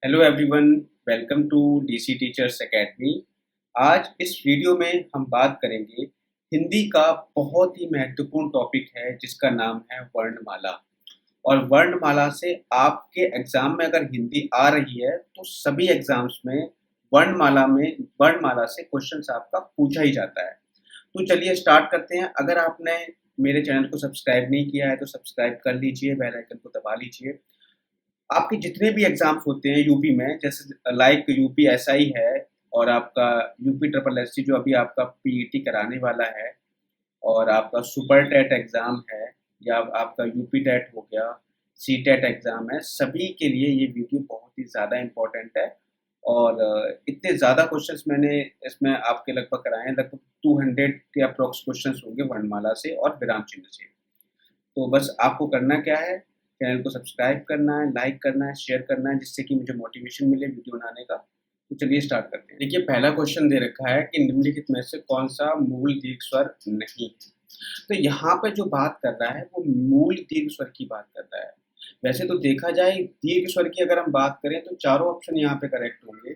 Hello everyone, welcome to DC teachers academy. आज इस video में हम बात करेंगे हिंदी का बहुत ही महत्वपूर्ण टॉपिक है जिसका नाम है वर्णमाला। और वर्णमाला से आपके एग्जाम में अगर हिंदी आ रही है तो सभी एग्जाम्स में वर्णमाला से क्वेश्चंस आपका पूछा ही जाता है। तो चलिए स्टार्ट करते हैं। अगर आपने मेरे चैनल को सब्सक्राइब नहीं किया है तो सब्सक्राइब कर लीजिए, बेल आइकन को दबा लीजिए। आपके जितने भी एग्जाम्स होते हैं यूपी में, जैसे लाइक यूपी एसआई है और आपका यूपी ट्रिपल एससी जो अभी आपका पीईटी कराने वाला है, और आपका सुपर टेट एग्जाम है, या आपका यूपी टेट हो गया, सी टेट एग्जाम है, सभी के लिए ये वीडियो बहुत ही ज़्यादा इम्पोर्टेंट है। और इतने ज़्यादा क्वेश्चंस मैंने इसमें आपके लगभग कराए हैं, लगभग 200 के अप्रोक्स क्वेश्चंस होंगे वर्णमाला से और विराम चिन्ह से। तो बस आपको करना क्या है, चैनल को सब्सक्राइब करना है, लाइक करना है, शेयर करना है, जिससे कि मुझे मोटिवेशन मिले वीडियो बनाने का। तो चलिए स्टार्ट करते हैं। देखिए, पहला क्वेश्चन दे रखा है कि निम्नलिखित में से कौन सा मूल दीर्घ स्वर नहीं है। तो यहाँ पे जो बात कर रहा है वो मूल दीर्घ स्वर की बात कर रहा है। वैसे तो देखा जाए दीर्घ स्वर की अगर हम बात करें तो चारों ऑप्शन यहाँ पे करेक्ट होंगे,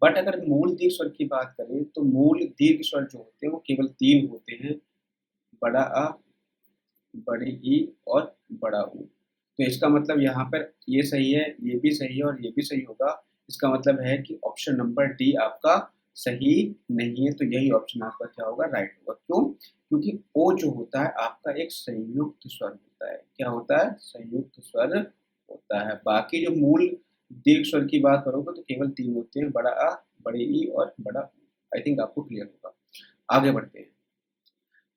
बट अगर मूल दीर्घ स्वर की बात करें तो मूल दीर्घ स्वर जो होते हैं वो केवल 3 होते हैं, बड़ा अ, बड़ी ई और बड़ा ऊ। तो इसका मतलब यहाँ पर ये सही है, ये भी सही है और ये भी सही होगा। इसका मतलब है कि ऑप्शन नंबर डी आपका सही नहीं है। तो यही ऑप्शन आपका क्या होगा, राइट होगा। क्यों? क्योंकि ओ जो होता है आपका एक संयुक्त स्वर होता है। क्या होता है? संयुक्त स्वर होता है। बाकी जो मूल दीर्घ स्वर की बात करोगे तो केवल 3 होते हैं, बड़ा आ, बड़े ई और बड़ा ऊ। आई थिंक आपको क्लियर होगा। आगे बढ़ते हैं।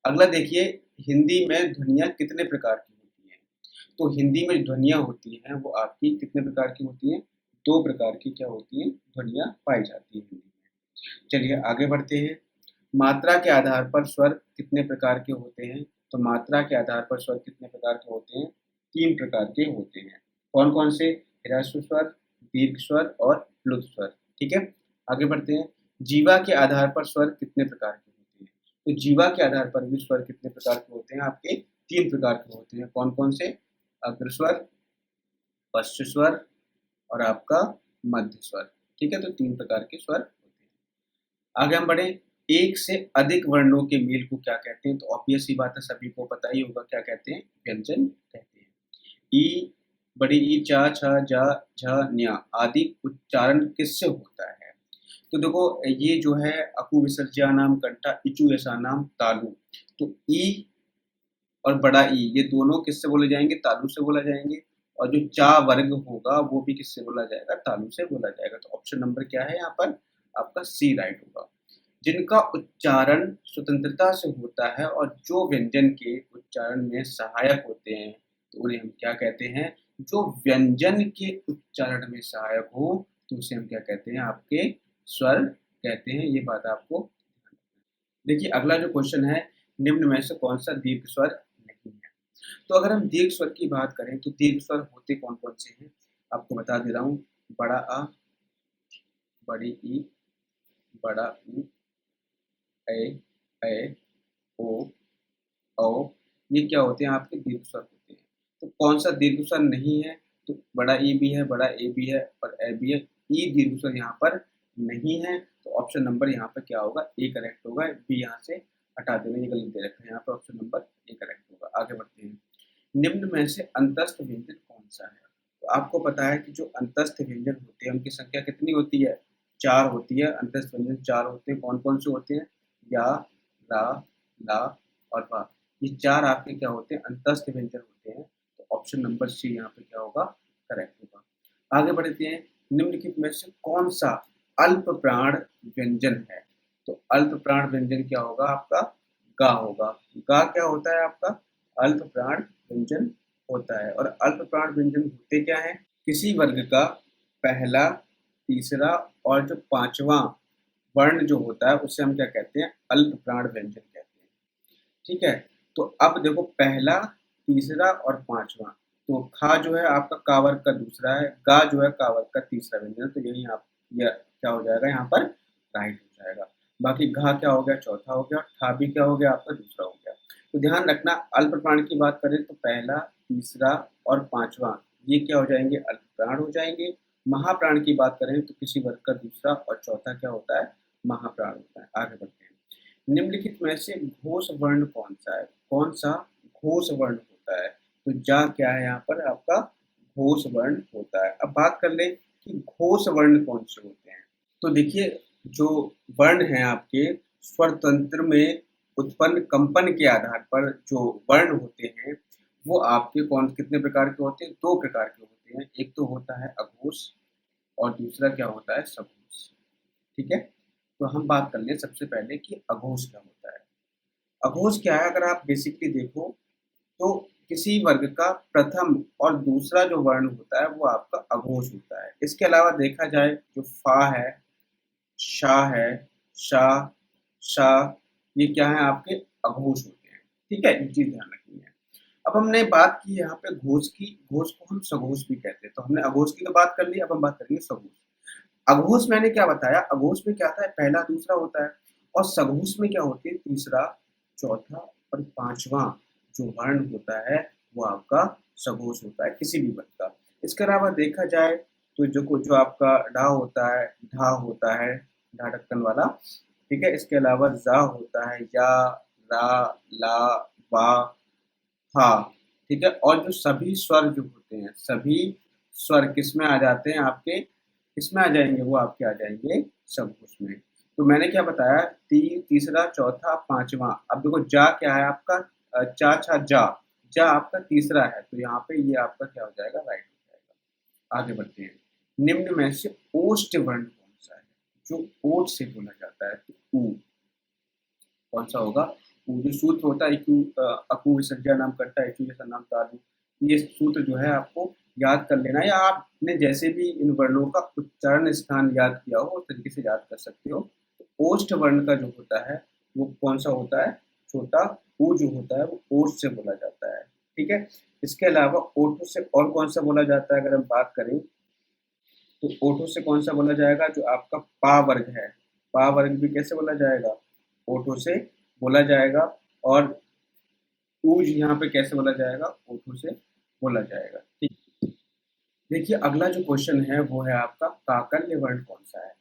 अगला देखिए, हिंदी में ध्वनियाँ कितने प्रकार की होती हैं? तो हिंदी में ध्वनियाँ होती हैं वो आपकी कितने प्रकार की होती हैं? 2 प्रकार की क्या होती हैं? ध्वनियाँ पाई जाती हैं हिंदी में। चलिए आगे बढ़ते हैं। मात्रा के आधार पर स्वर कितने प्रकार के होते हैं? तो मात्रा के आधार पर स्वर कितने प्रकार के होते हैं? 3 प्रकार के होते हैं। कौन-कौन से? ह्रस्व स्वर, दीर्घ स्वर और प्लुत स्वर। ठीक है? आगे बढ़ते हैं। जीवा के आधार पर स्वर कितने प्रकार के होते हैं? तो जीवा के आधार पर भी स्वर कितने प्रकार के होते हैं? आपके 3 प्रकार के होते हैं। कौन-कौन से? अग्रस्वर, पश्च स्वर और आपका मध्य स्वर। ठीक है? तो 3 प्रकार के स्वर होते हैं। आगे हम बढ़े। एक से अधिक वर्णों के मेल को क्या कहते हैं? तो ऑब्वियस सी बात है, सभी को पता ही होगा क्या कहते हैं? व्यंजन कहते हैं। ई, बड़ी ई, चा, छ, जा, झ, न्या आदि उच्चारण किससे होता है? तो देखो, ये जो है अकु विसर्जयानाम कंठा इचु यसानाम तालु। तो ई और बड़ा ई ये दोनों किससे बोले जाएंगे? तालु से बोला जाएंगे। और जो चा वर्ग होगा वो भी किससे बोला जाएगा? तालु से बोला जाएगा। तो ऑप्शन नंबर क्या है यहाँ पर? आपका सी राइट होगा। जिनका उच्चारण स्वतंत्रता से होता है और जो व्यंजन के उच्चारण में सहायक होते हैं तो उन्हें हम क्या कहते हैं? जो व्यंजन के उच्चारण में सहायक हो तो उसे हम क्या कहते हैं? आपके स्वर कहते हैं। ये बात आपको देखिए। अगला जो क्वेश्चन है, निम्न में से कौन सा दीर्घ स्वर नहीं है? तो अगर हम दीर्घ स्वर की बात करें तो दीर्घ स्वर होते कौन कौन से हैं आपको बता दे रहा हूँ। बड़ा आ, बड़ी ई, बड़ा ऊ, ए, ऐ, ओ, औ, ये क्या होते हैं? आपके दीर्घ स्वर होते हैं। तो कौन सा दीर्घ स्वर नहीं है? तो बड़ा ई भी है, बड़ा ए भी है और ए भी है। ई दीर्घ स्वर यहाँ पर नहीं है। तो ऑप्शन नंबर यहाँ पर क्या होगा? ए करेक्ट होगा। बी यहाँ से हटा देना, ये गलत दे रखा है यहाँ पर। ऑप्शन नंबर ए करेक्ट होगा। आगे बढ़ते हैं। निम्न में से अंतस्थ व्यंजन कौन सा है? तो आपको पता है कि जो अंतस्थ व्यंजन होते हैं उनकी संख्या कितनी होती है? 4 होती है। अंतस्थ व्यंजन 4 होते हैं। कौन-कौन से होते हैं? या, रा, ला और वा। ये 4 आपके क्या होते हैं? अंतस्थ व्यंजन होते हैं। तो ऑप्शन नंबर सी यहाँ पे क्या होगा? करेक्ट होगा। आगे बढ़ते हैं। निम्नलिखित में से कौन सा अल्प प्राण व्यंजन है? तो अल्प प्राण व्यंजन क्या होगा? आपका गा होगा। गा क्या होता है? आपका अल्प प्राण व्यंजन होता है। और अल्प प्राण व्यंजन होते क्या हैं? किसी वर्ग का पहला, तीसरा और जो 5वां वर्ण जो होता है उसे हम क्या कहते हैं? अल्प प्राण व्यंजन कहते हैं। ठीक है? तो अब देखो, पहला, तीसरा और 5वां। तो खा जो है आपका का वर्ग का दूसरा है, गा जो है का वर्ग का तीसरा व्यंजन है। तो यही आप ये क्या हो जाएगा यहाँ पर? राइट हो जाएगा। बाकी घा क्या हो गया? चौथा हो गया। ठा भी क्या हो गया? आपका दूसरा हो गया। तो ध्यान रखना, अल्प प्राण की बात करें तो पहला, तीसरा और 5वां ये क्या हो जाएंगे? अल्प प्राण हो जाएंगे। महाप्राण की बात करें तो किसी वर्ग का दूसरा और चौथा क्या होता है, महाप्राण होता है। आगे बढ़ते हैं। निम्नलिखित में से घोष वर्ण कौन सा है, कौन सा घोष वर्ण होता है? तो जा क्या है यहाँ पर आपका घोष वर्ण होता है। अब बात कर ले कि घोष वर्ण कौन से होते हैं। तो देखिए जो वर्ण हैं आपके स्वर तंत्र में उत्पन्न कंपन के आधार पर जो वर्ण होते हैं वो आपके कौन कितने प्रकार के होते हैं, दो प्रकार के होते हैं। एक तो होता है अघोष और दूसरा क्या होता है, सघोष। ठीक है, तो हम बात कर लें सबसे पहले कि अघोष क्या होता है। अघोष क्या है, अगर आप बेसिकली देखो तो किसी वर्ग का प्रथम और दूसरा जो वर्ण होता है वो आपका अघोष होता है। इसके अलावा देखा जाए जो फा है, शा है, शा, शा, ये क्या है आपके अघोष होते हैं। ठीक है, ये चीज ध्यान रखनी है। अब हमने बात की यहाँ पे घोष की, घोष को हम सघोष भी कहते हैं। तो हमने अघोष की तो बात कर ली, अब हम बात करेंगे सघोष। अघोष मैंने क्या बताया, अघोष में क्या था है, पहला दूसरा होता है, और सघोष में क्या होती है, तीसरा चौथा और पांचवा जो वर्ण होता है वो आपका सघोष होता है किसी भी वर्ग का। इसके अलावा देखा जाए तो जो जो आपका ढा होता है, ढा होता है, ढा ढक्कन वाला। ठीक है, इसके अलावा जा होता है, या, रा, ला, वा, हाँ। ठीक है, और जो सभी स्वर जो होते हैं, सभी स्वर किस में आ जाते हैं आपके, किसमें आ जाएंगे, वो आपके आ जाएंगे सघोष में। तो मैंने क्या बताया, तीसरा चौथा पांचवा। अब देखो जा क्या है आपका, चा छा जा, जा आपका तीसरा है, तो यहाँ पे ये आपका क्या हो जाएगा, राइट हो जाएगा। आगे बढ़ते हैं। निम्न में से ओष्ठ वर्ण कौन सा है, जो ओठ से बोला जाता है, तो ऊ कौन सा होगा, ऊ। जो सूत्र होता है अकु विसर्जन नाम करता है, जैसा नाम तालु, ये सूत्र जो है आपको याद कर लेना है, या आपने जैसे भी इन वर्णों का उच्चारण स्थान याद किया हो उस तरीके से याद कर सकते हो। तो ओष्ठ वर्ण का जो होता है वो कौन सा होता है, छोटा ऊ जो होता है वो ओठ से बोला जाता है। ठीक है, इसके अलावा ओठों से और कौन सा बोला जाता है, अगर हम बात करें तो ओठों से कौन सा बोला जाएगा, जो आपका पा वर्ग है, पा वर्ग भी कैसे बोला जाएगा, ओठों से बोला जाएगा। और ऊज यहाँ पे कैसे बोला जाएगा, ओठों से बोला जाएगा। ठीक, देखिए अगला जो क्वेश्चन है वो है आपका काकल्य वर्ण कौन सा है।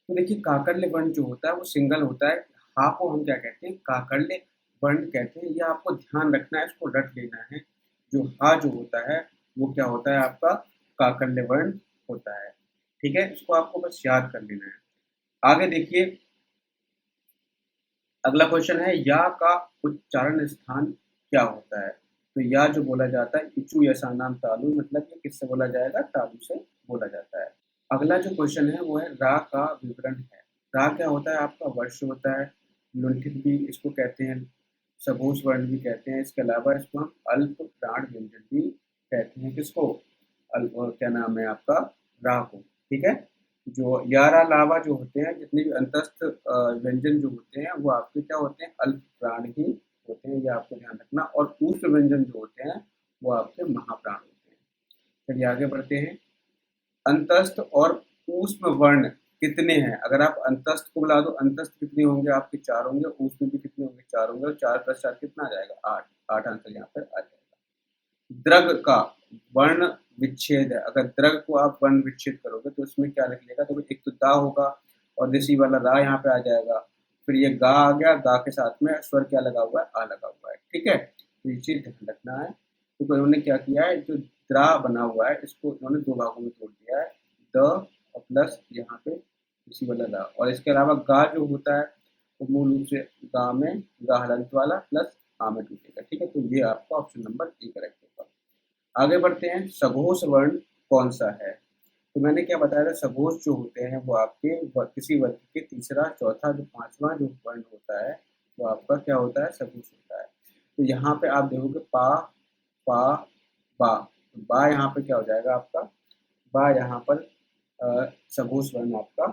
तो देखिए काकल्य वर्ण जो होता है वो सिंगल होता है। हा को हम क्या कहते हैं, काकल्य वर्ण कहते हैं। ये आपको ध्यान रखना है, इसको रट लेना है। जो हा जो होता है वो क्या होता है आपका काकल्य वर्ण होता है। ठीक है, इसको आपको बस याद कर लेना है। आगे देखिए अगला क्वेश्चन है या का उच्चारण स्थान क्या होता है। तो या जो बोला जाता है इचु यसा नाम तालु, मतलब ये किससे बोला जाएगा, तालु से बोला जाता है। अगला जो क्वेश्चन है वो है रा का विवरण है। रा क्या होता है आपका वर्ष होता है, लुंठित भी इसको कहते हैं, सघोष वर्ण भी कहते हैं। इसके अलावा इसको हम अल्प प्राण व्यंजन भी कहते हैं। किसको, अल्प, क्या नाम है आपका, रा को। ठीक है, जो यारा लावा जो होते हैं, जितने भी अंतस्थ व्यंजन जो होते हैं वो आपके क्या होते हैं, अल्प प्राण ही होते हैं, ये आपको ध्यान रखना। और ऊष्म व्यंजन जो होते हैं वो आपके महाप्राण होते हैं। चलिए आगे बढ़ते हैं। अंतस्थ और ऊष्म वर्ण कितने हैं, अगर आप अंतस्थ को बुला दो, अंतस्थ कितने होंगे आपके, चार होंगे। ऊष्म भी कितने होंगे, चार होंगे। और 4 + 4 कितना आ जाएगा, 8। 8 आंसर यहाँ पर आ जाएगा। द्रग का वर्ण विच्छेद है, अगर द्रग को आप वर्ण विच्छेद करोगे तो उसमें क्या लिखिएगा, तो एक तो दा होगा और देसी वाला रा यहाँ पे आ जाएगा। फिर ये गा आ गया, गा के साथ में स्वर क्या लगा हुआ है, आ लगा हुआ है। ठीक है, तो ये चीज ध्यान रखना है। तो इन्होंने क्या किया है, जो द्रा बना हुआ है इसको इन्होंने दो भागों में तोड़ दिया है, द और प्लस यहाँ पे इसी वाला रा। और इसके अलावा गा जो होता है वो मूल रूप से गा में गा हलंत वाला प्लस आ में टूटेगा। ठीक है, तो ये आपका ऑप्शन नंबर ए करेक्ट होगा। आगे बढ़ते हैं, सघोष वर्ण कौन सा है। तो मैंने क्या बताया था, सघोष जो होते हैं वो आपके किसी वर्ग के तीसरा चौथा जो पांचवा जो वर्ण होता है वो आपका क्या होता है, सघोष होता है। तो यहाँ पे आप देखोगे पा, पा, बा, तो बा यहाँ पे क्या हो जाएगा आपका, बा यहाँ पर सघोष वर्ण आपका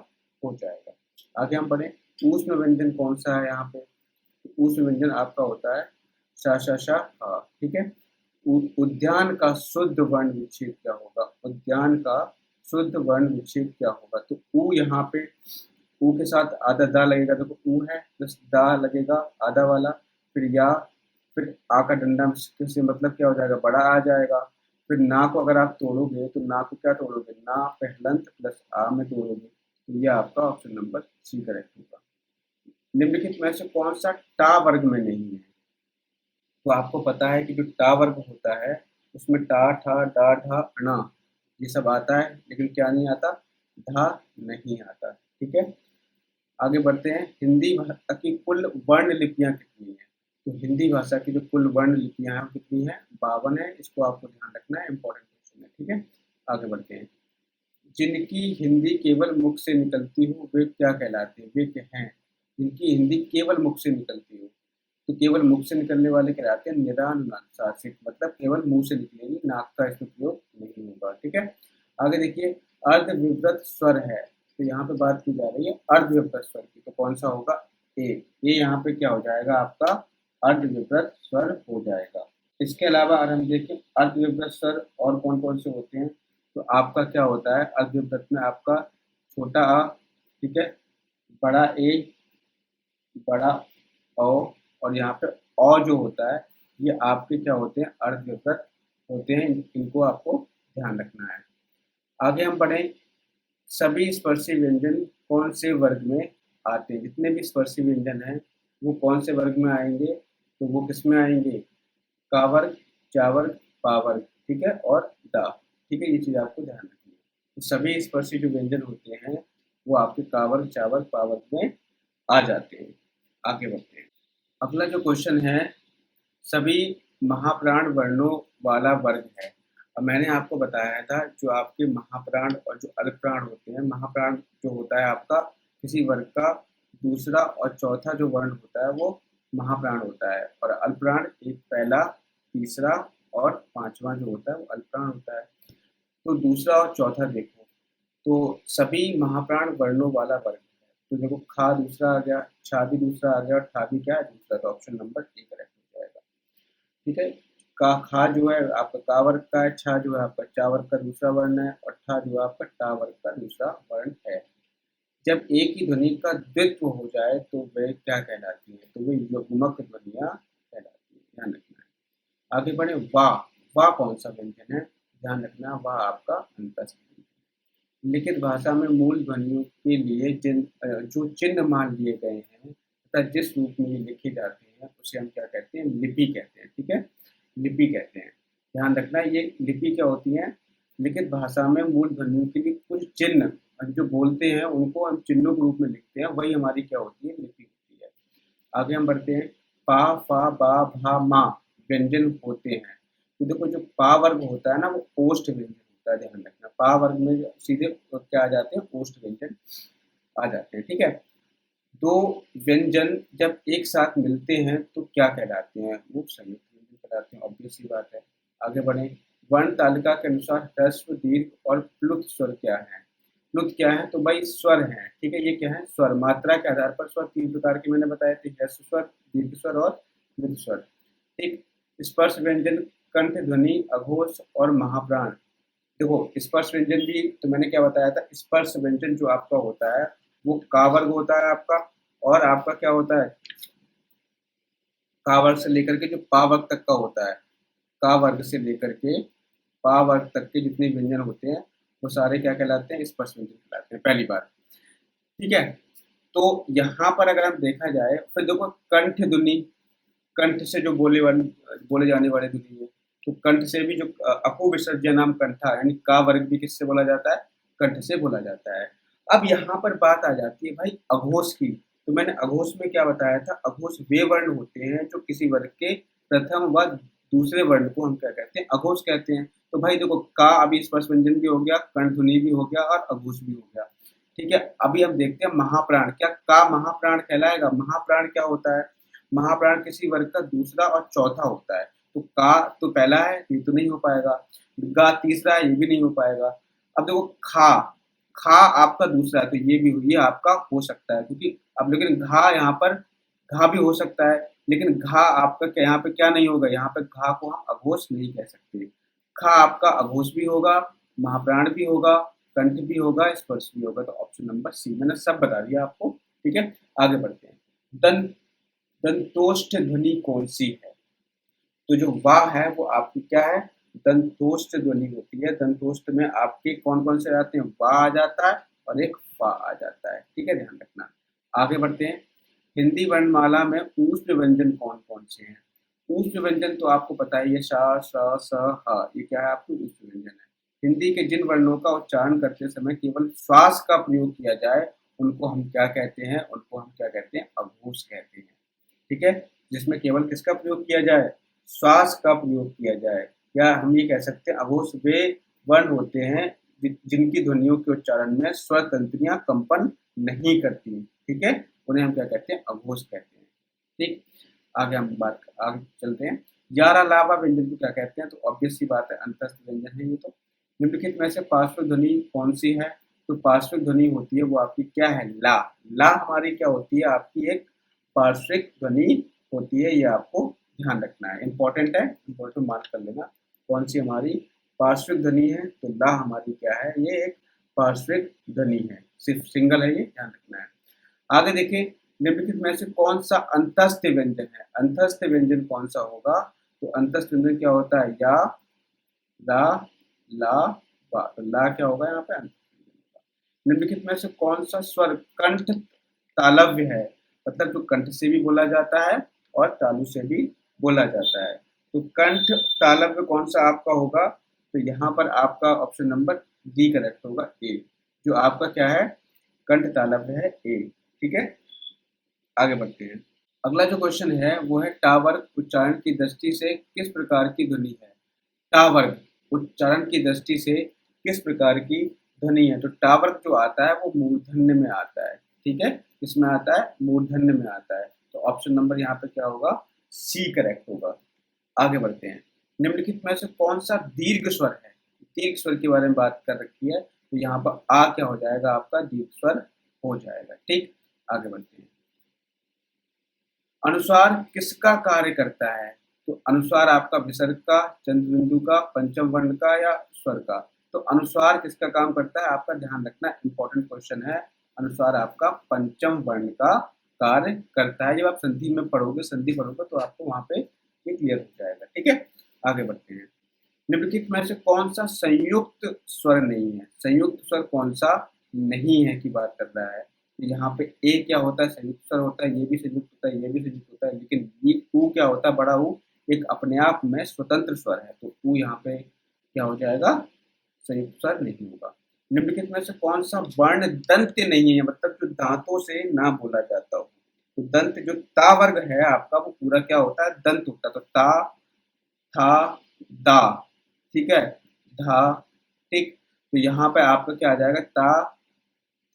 हो जाएगा। आगे हम बढ़े, ऊष्म व्यंजन कौन सा है यहाँ पे, ऊष्म व्यंजन आपका होता है शा शा शा हा। ठीक है, उद्यान का शुद्ध वर्ण विच्छेद क्या होगा, उद्यान का शुद्ध वर्ण विच्छेद क्या होगा। तो ऊ यहाँ पे ऊ के साथ आधा दा लगेगा, तो ऊ है प्लस दा लगेगा आधा वाला, फिर या, फिर आ का डंडा से मतलब क्या हो जाएगा, बड़ा आ जाएगा। फिर ना को अगर आप तोड़ोगे तो ना को क्या तोड़ोगे, ना पहलंत प्लस आ में तोड़ोगे, तो ये आपका ऑप्शन नंबर सी करेक्ट होगा। निम्नलिखित में से कौन सा टा वर्ग में नहीं है? तो आपको पता है कि जो टा वर्ग होता है उसमें टा ठा डा ढा अणा ये सब आता है, लेकिन क्या नहीं आता, धा नहीं आता। ठीक है, आगे बढ़ते हैं। हिंदी भाषा की कुल वर्ण लिपियां कितनी हैं? तो हिंदी भाषा की जो कुल वर्ण लिपियां हैं वो कितनी है, 52 है। इसको आपको ध्यान रखना है, इंपॉर्टेंट क्वेश्चन है। ठीक है, आगे बढ़ते हैं। जिनकी हिंदी केवल मुख से निकलती हो वे क्या कहलाते हैं? वे क्या हैं जिनकी हिंदी केवल मुख से निकलती हो? तो केवल मुख से निकलने वाले कहलाते हैं निरानुनासिक, मतलब केवल मुंह से निकलेगी, नाक का इसमें प्रयोग नहीं होगा। ठीक है, आगे देखिए। अर्धविव्रत स्वर है, तो यहाँ पे बात की जा रही है अर्धविव्रत स्वर की, तो कौन सा होगा, ए। ये यहाँ पे क्या हो जाएगा, आपका अर्धविव्रत स्वर हो जाएगा। इसके अलावा अगर हम देखें अर्धविव्रत स्वर और कौन कौन से होते हैं, तो आपका क्या होता है अर्धविव्रत में, आपका छोटा आ, ठीक है, बड़ा ए, बड़ा ओ, और यहाँ पे औ जो होता है ये आपके क्या होते हैं, अर्धविव्रत होते हैं। इनको आपको ध्यान रखना है। आगे हम बढ़ें। सभी स्पर्शी व्यंजन कौन से वर्ग में आते हैं? जितने भी स्पर्शी व्यंजन हैं वो कौन से वर्ग में आएंगे, तो वो किस में आएंगे, का वर्ग, चा वर्ग, पा वर्ग, ठीक है, और दा। ठीक है, ये चीज़ आपको ध्यान रखनी है। तो सभी स्पर्शी जो व्यंजन होते हैं वो आपके का वर्ग, चा वर्ग, पा वर्ग में आ जाते हैं। आगे बढ़ते हैं। अगला जो क्वेश्चन है, सभी महाप्राण वर्णों वाला वर्ग है। अब मैंने आपको बताया था जो आपके महाप्राण और जो अल्पप्राण होते हैं, महाप्राण जो होता है आपका किसी वर्ग का दूसरा और चौथा जो वर्ण होता है वो महाप्राण होता है, और अल्पप्राण एक पहला, तीसरा और पांचवा जो होता है वो अल्पप्राण होता है। तो दूसरा और चौथा देखो, तो सभी महाप्राण वर्णों वाला वर्ग है। तो देखो खा दूसरा आ गया, छा भी दूसरा आ गया, और ठा भी क्या है, दूसरा, तो ऑप्शन नंबर ए करेक्ट हो जाएगा। ठीक है, का खा जो है आपका का वर्ग का है, छा जो है आपका चा वर्ग का दूसरा वर्ण है, और ठा जो है आपका टा वर्ग का दूसरा वर्ण है। जब एक ही ध्वनि का द्वित्व हो जाए तो वे क्या कहलाती है, तो वे युग्मक ध्वनियां कहलाती है, ध्यान रखना है। आगे बढ़े। वाह, वाह कौन सा व्यंजन है, ध्यान रखना, वाह आपका अंतस्थ व्यंजन है। लिखित भाषा में मूल ध्वनियों के लिए जो चिन्ह मान लिए गए हैं तथा जिस रूप में ये लिखे जाते हैं उसे हम क्या कहते हैं, लिपि कहते हैं। ठीक है, लिपि कहते हैं, ध्यान रखना। ये लिपि क्या होती है, लिखित भाषा में मूल ध्वनियों के लिए कुछ चिन्ह जो बोलते हैं उनको हम चिन्हों के रूप में लिखते हैं, वही हमारी क्या होती है, लिपि होती है। आगे हम बढ़ते हैं। पा, फा, बा, भा, मा व्यंजन होते हैं। तो देखो जो पा वर्ग होता है ना वो ओष्ठ व्यंजन होता है, ध्यान रखना। पा वर्ग में सीधे क्या आ जाते हैं, ओष्ठ व्यंजन आ जाते हैं। ठीक है, दो व्यंजन जब एक साथ मिलते हैं तो क्या कहलाते हैं, वो संयुक्त व्यंजन कहलाते हैं, ऑब्वियस सी बात है। आगे बढ़े। वर्ण तालिका के अनुसार ह्रस्व, दीर्घ और प्लुत स्वर क्या है? प्लुत क्या है, तो भाई स्वर है। ठीक है, ये क्या है, स्वर। मात्रा के आधार पर स्वर तीन प्रकार के मैंने बताए थे, ह्रस्व स्वर, दीर्घ स्वर और प्लुत स्वर। ठीक, स्पर्श व्यंजन कंठ ध्वनि, अघोष और महाप्राण। देखो स्पर्श व्यंजन भी तो मैंने क्या बताया था, स्पर्श व्यंजन जो आपका होता है वो का वर्ग होता है आपका, और आपका क्या होता है, का वर्ग से लेकर के जो पा वर्ग तक का होता है, का वर्ग से लेकर के पा वर्ग तक के जितने व्यंजन होते हैं वो सारे क्या कहलाते हैं, स्पर्श व्यंजन कहलाते हैं, पहली बार। ठीक है, तो यहाँ पर अगर हम देखा जाए, फिर देखो कंठ ध्वनि, कंठ से जो बोले जाने वाले ध्वनि है, तो कंठ से भी जो अपू विसर्जन नाम कंठा, यानी का वर्ग भी किससे बोला जाता है, कंठ से बोला जाता है। अब यहाँ पर बात आ जाती है भाई अघोष की। तो मैंने अघोष में क्या बताया था, अघोष वे वर्ण होते हैं जो किसी वर्ग के प्रथम व दूसरे वर्ण को हम क्या कहते हैं, अघोष कहते हैं। तो भाई देखो का अभी स्पर्श व्यंजन भी हो गया, कंठ ध्वनि भी हो गया और अघोष भी हो गया। ठीक है, अभी हम देखते हैं महाप्राण, क्या का महाप्राण कहलाएगा? महाप्राण क्या होता है, महाप्राण किसी वर्ग का दूसरा और चौथा होता है। तो का तो पहला है, ये तो नहीं हो पाएगा। गा तीसरा है, ये भी नहीं हो पाएगा। अब देखो खा, खा आपका दूसरा है, तो ये आपका हो सकता है, क्योंकि अब लेकिन घा यहाँ पर घा भी हो सकता है, लेकिन घा आपका क्या यहाँ पे क्या नहीं होगा, यहाँ पे घा को हम अघोष नहीं कह सकते। खा आपका अघोष भी होगा, महाप्राण भी होगा, कंठ भी होगा, स्पर्श भी होगा। तो ऑप्शन नंबर सी, मैंने सब बता दिया आपको। ठीक है, आगे बढ़ते हैं। दंत दंतोष्ठ ध्वनि कौन सी है? तो जो वाह है वो आपकी क्या है, दंतोष्ठ ध्वनि होती है। दंतोष्ठ में आपके कौन कौन से आते हैं, वा आ जाता है और एक फा आ जाता है, ठीक है, ध्यान रखना। आगे बढ़ते हैं। हिंदी वर्णमाला में ऊष्म व्यंजन कौन कौन से हैं? ऊष्म व्यंजन तो आपको पता ही है, श, श, स, ह, ये क्या है आपको ऊष्म व्यंजन है। हिंदी के जिन वर्णों का उच्चारण करते समय केवल श्वास का प्रयोग किया जाए उनको हम क्या कहते हैं, उनको हम क्या कहते हैं, अघोष कहते हैं, ठीक है। जिसमें केवल किसका प्रयोग किया जाए, श्वास का प्रयोग किया जाए, या हम ये कह सकते हैं अघोष वे वर्ण होते हैं जिनकी ध्वनियों के उच्चारण में स्वर तंत्रियां कंपन नहीं करती, ठीक है, उन्हें हम क्या कहते हैं, अघोष कहते हैं, ठीक। आगे चलते हैं। 11 लावा व्यंजन को क्या कहते हैं? तो ऑब्वियस सी बात है, अंतस्थ व्यंजन है ये तो। निम्नलिखित में से पार्श्व ध्वनि कौन सी है? तो पार्श्व ध्वनि होती है वो आपकी क्या है, ला। ला हमारी क्या होती है, आपकी एक पार्श्विक ध्वनि होती है, ये आपको ध्यान रखना है, इंपॉर्टेंट है, इंपॉर्टेंट मार्क कर लेना। कौन सी हमारी पार्श्विक ध्वनि है? तो ला हमारी क्या है, ये एक पार्श्विक ध्वनि है, सिर्फ सिंगल है, ये ध्यान रखना है। आगे देखिए, निम्नलिखित में से कौन सा अंतस्थ व्यंजन है? अंतस्थ व्यंजन कौन सा होगा? तो अंतस्थ व्यंजन क्या होता है, या, ला, ला, वा। तो ला क्या होगा यहाँ पे, निम्नलिखित में से कौन सा स्वर कंठ तालव्य है? मतलब जो कंठ से भी बोला जाता है और तालु से भी बोला जाता है। तो कंठ तालव्य कौन सा आपका होगा? तो यहाँ पर आपका ऑप्शन नंबर डी करेक्ट होगा, ए। जो आपका क्या है, कंठ तालव्य है, ए, ठीक है। आगे बढ़ते हैं। अगला जो क्वेश्चन है वो है टावर्ग उच्चारण की दृष्टि से किस प्रकार की ध्वनि है? टावर्ग उच्चारण की दृष्टि से किस प्रकार की ध्वनि है? तो टावर्ग जो आता है वो मूर्धन्य में आता है, ठीक है, इसमें आता है मूर्धन्य में आता है। तो ऑप्शन नंबर यहाँ पे क्या होगा, सी करेक्ट होगा। आगे बढ़ते हैं। निम्नलिखित में से कौन सा दीर्घ स्वर है? दीर्घ स्वर के बारे में बात कर रखी है, तो यहाँ पर आ क्या हो जाएगा, आपका दीर्घ स्वर हो जाएगा, ठीक। आगे बढ़ते हैं। अनुस्वार किसका कार्य करता है? तो अनुस्वार आपका विसर्ग का, चंद्र बिंदु का, पंचम वर्ण का या स्वर का? तो अनुस्वार किसका काम करता है, आपका ध्यान रखना, इंपॉर्टेंट क्वेश्चन है। अनुस्वार आपका पंचम वर्ण का कार्य करता है। जब आप संधि में पढ़ोगे, संधि पढ़ोगे तो आपको वहां पे ये क्लियर हो जाएगा, ठीक है। आगे बढ़ते हैं। निम्नलिखित में से कौन सा संयुक्त स्वर नहीं है? संयुक्त स्वर कौन सा नहीं है की बात कर रहा है। तो यहाँ पे ए क्या होता है, संयुक्त स्वर होता है, ये भी संयुक्त होता है, ये भी संयुक्त होता है, लेकिन ये ऊ क्या होता है, बड़ा ऊ एक अपने आप में स्वतंत्र स्वर है, तो ऊ यहाँ पे क्या हो जाएगा, संयुक्त स्वर नहीं होगा। निम्नलिखित में से कौन सा वर्ण दंत नहीं है, मतलब जो दांतों से ना बोला जाता हो? तो दंत जो ता वर्ग है आपका वो पूरा क्या होता है, दंत होता है। तो ता, था, दा, ठीक है, धा, ठीक। तो यहाँ पे आपका क्या आ जाएगा, ता,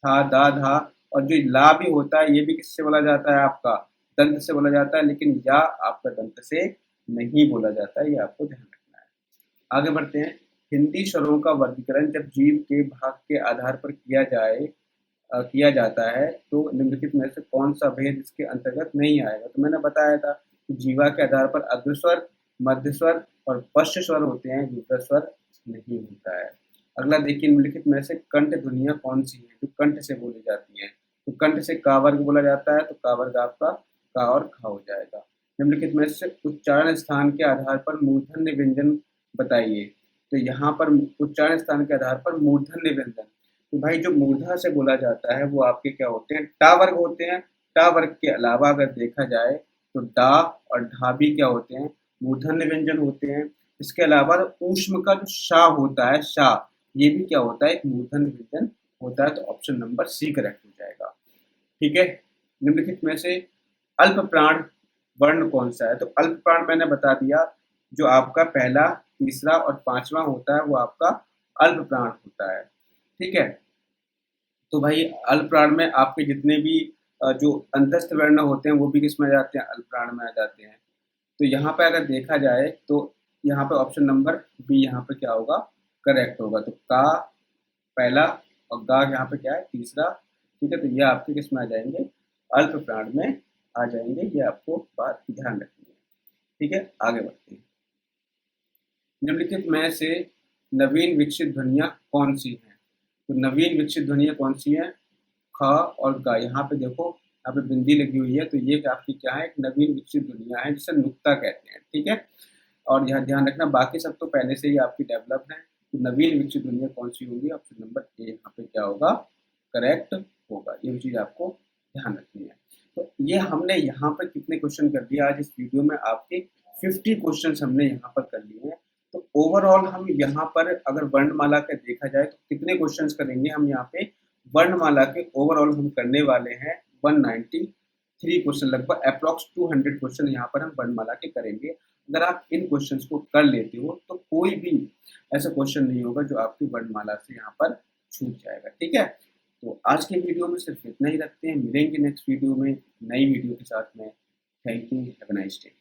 था, दा, धा। और जो ला भी होता है ये भी किससे बोला जाता है, आपका दंत से बोला जाता है, लेकिन या आपका दंत से नहीं बोला जाता है, ये आपको ध्यान रखना है। आगे बढ़ते हैं। हिंदी स्वरों का वर्गीकरण जब जीव के भाग के आधार पर किया जाता है तो निम्नलिखित में से कौन सा भेद इसके अंतर्गत नहीं आएगा? तो मैंने बताया था कि जीवा के आधार पर अग्रस्वर, मध्य स्वर और पश्च स्वर होते हैं, दूसरा स्वर नहीं होता है। अगला देखिए, निम्नलिखित में से कंठ ध्वनियां कौन सी हैं जो कंठ से बोली जाती हैं? तो कंठ से का वर्ग बोला जाता है, तो का वर्ग आपका का और खा हो जाएगा। निम्नलिखित में से उच्चारण स्थान के आधार पर मूर्धन्य व्यंजन बताइए। तो यहाँ पर उच्चारण स्थान के आधार पर मूर्धन्य व्यंजन, तो भाई जो मूर्धा से बोला जाता है वो आपके क्या होते हैं, टा वर्ग होते हैं। टा वर्ग के अलावा अगर देखा जाए तो डा और ढा भी क्या होते हैं, मूर्धन्य व्यंजन होते हैं। इसके अलावा ऊष्म का जो शा होता है, शा, ये भी क्या होता है, एक मूर्धन्य व्यंजन होता है। तो ऑप्शन नंबर सी करेक्ट हो जाएगा, ठीक है। निम्नलिखित में से अल्प प्राण वर्ण कौन सा है? तो अल्प प्राण मैंने बता दिया, जो आपका पहला, तीसरा और पांचवा होता है वो आपका अल्प प्राण होता है, ठीक है। तो भाई अल्प प्राण में आपके जितने भी जो अंतस्थ वर्ण होते हैं वो भी किस में आ जाते हैं, अल्प प्राण में आ जाते हैं। तो यहाँ पे अगर देखा जाए तो यहाँ पे ऑप्शन नंबर बी यहाँ पे क्या होगा, करेक्ट होगा। तो का पहला और गा यहाँ पे क्या है, तीसरा, ठीक है। तो ये आपके किस में आ जाएंगे, अल्प प्राण में आ जाएंगे, ये आपको बात ध्यान रखनी है, ठीक है। आगे बढ़ते हैं। निम्नलिखित में से नवीन विकसित ध्वनियाँ कौन सी हैं? तो नवीन विकसित ध्वनियाँ कौन सी हैं, ख और ग। यहाँ पे देखो, यहाँ पे बिंदी लगी हुई है, तो ये आपकी क्या है, एक नवीन विकसित ध्वनियाँ हैं जिसे नुक्ता कहते हैं, ठीक है। और यहाँ ध्यान रखना बाकी सब तो पहले से ही आपकी डेवलप्ड है। तो नवीन विकसित दुनिया कौन सी होगी? ऑप्शन नंबर ए यहाँ पे क्या होगा? करेक्ट होगा। ये चीज़ आपको ध्यान रखनी है। तो ये हमने यहाँ पर कितने क्वेश्चन कर दिए आज इस वीडियो में? आपके 50 क्वेश्चन हमने यहाँ पर कर लिए हैं। तो ओवरऑल हम यहाँ पर अगर वर्णमाला का देखा जाए तो कितने क्वेश्चंस करेंगे हम यहाँ पे? वर्णमाला के ओवरऑल हम करने वाले हैं 193 क्वेश्चन, लगभग अप्रॉक्स 200 क्वेश्चन यहाँ पर हम वर्णमाला के करेंगे। अगर आप इन क्वेश्चंस को कर लेते हो तो कोई भी ऐसा क्वेश्चन नहीं होगा जो आपकी वर्णमाला से यहाँ पर छूट जाएगा। ठीक है, तो आज के वीडियो में सिर्फ इतना ही रखते हैं। मिलेंगे नेक्स्ट वीडियो में नई वीडियो के साथ में। Thank you, have a nice day.